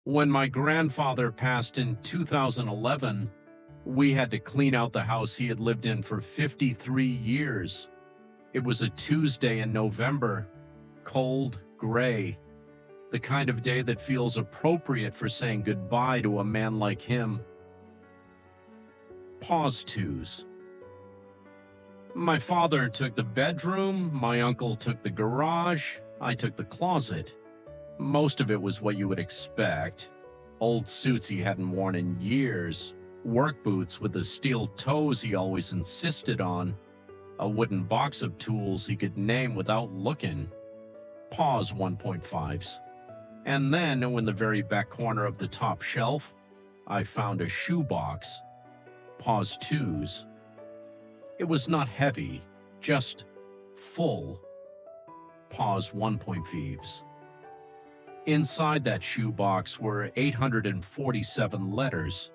When my grandfather passed in 2011, we had to clean out the house he had lived in for 53 years. It was a Tuesday in November, cold, gray, the kind of day that feels appropriate for saying goodbye to a man like him. Pause twos. My father took the bedroom, my uncle took the garage, I took the closet. Most of it was what you would expect. Old suits he hadn't worn in years, work boots with the steel toes he always insisted on, a wooden box of tools he could name without looking. Pause 1.5s. And then, in the very back corner of the top shelf, I found a shoebox. Pause 2s. It was not heavy, just full. Pause 1.5s. Inside that shoebox were 847 letters,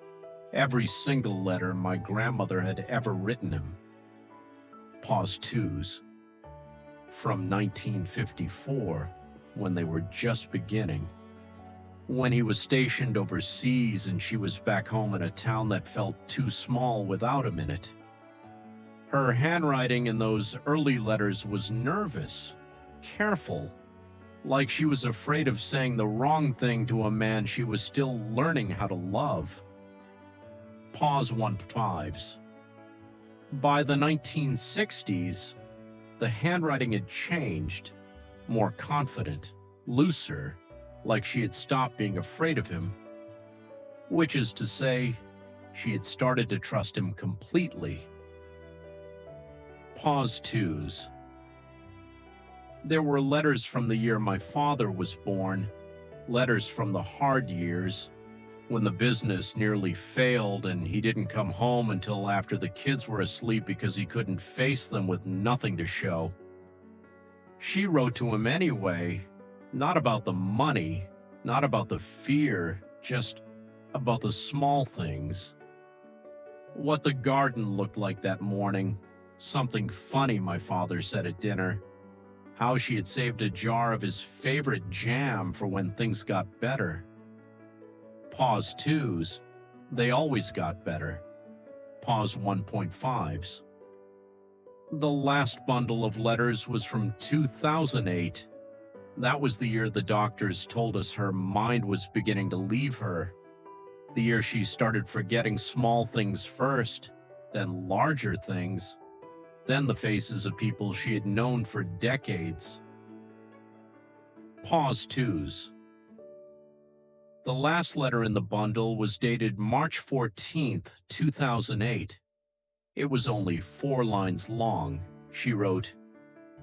every single letter my grandmother had ever written him. Pause 2s. From 1954, when they were just beginning. When he was stationed overseas and she was back home in a town that felt too small without him in it. Her handwriting in those early letters was nervous, careful, like she was afraid of saying the wrong thing to a man she was still learning how to love. Pause 1.5s. By the 1960s, the handwriting had changed, more confident, looser, like she had stopped being afraid of him. Which is to say, she had started to trust him completely. Pause 2s. There were letters from the year my father was born, letters from the hard years, when the business nearly failed and he didn't come home until after the kids were asleep because he couldn't face them with nothing to show. She wrote to him anyway, not about the money, not about the fear, just about the small things. What the garden looked like that morning, something funny my father said at dinner, how she had saved a jar of his favorite jam for when things got better. Pause 2s, they always got better. Pause 1.5s. The last bundle of letters was from 2008. That was the year the doctors told us her mind was beginning to leave her. The year she started forgetting small things first, then larger things, then the faces of people she had known for decades. Pause 2s. The last letter in the bundle was dated March 14th, 2008. It was only 4 lines long. She wrote,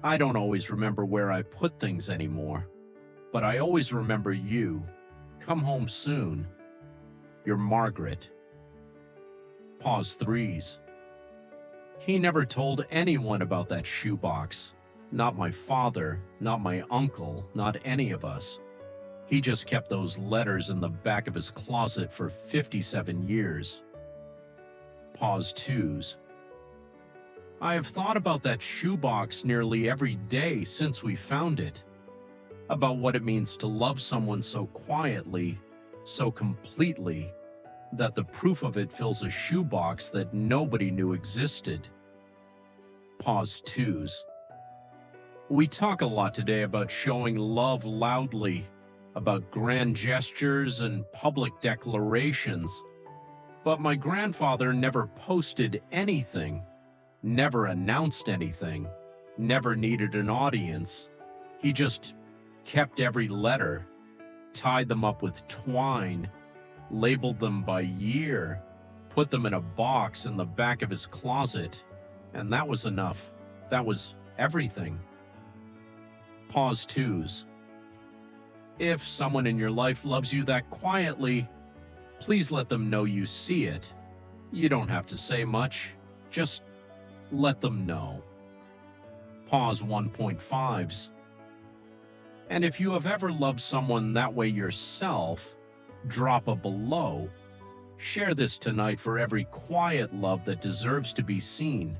"I don't always remember where I put things anymore, but I always remember you. Come home soon. Your Margaret." Pause 3s. He never told anyone about that shoebox. Not my father, not my uncle, not any of us. He just kept those letters in the back of his closet for 57 years. Pause 2s. I have thought about that shoebox nearly every day since we found it. About what it means to love someone so quietly, so completely, that the proof of it fills a shoebox that nobody knew existed. Pause 2s. We talk a lot today about showing love loudly, about grand gestures and public declarations. But my grandfather never posted anything, never announced anything, never needed an audience. He just kept every letter, tied them up with twine, labeled them by year, put them in a box in the back of his closet, and that was enough. That was everything. Pause 2s. If someone in your life loves you that quietly, please let them know you see it. You don't have to say much, just let them know. Pause 1.5s. And if you have ever loved someone that way yourself, drop a below. Share this tonight for every quiet love that deserves to be seen.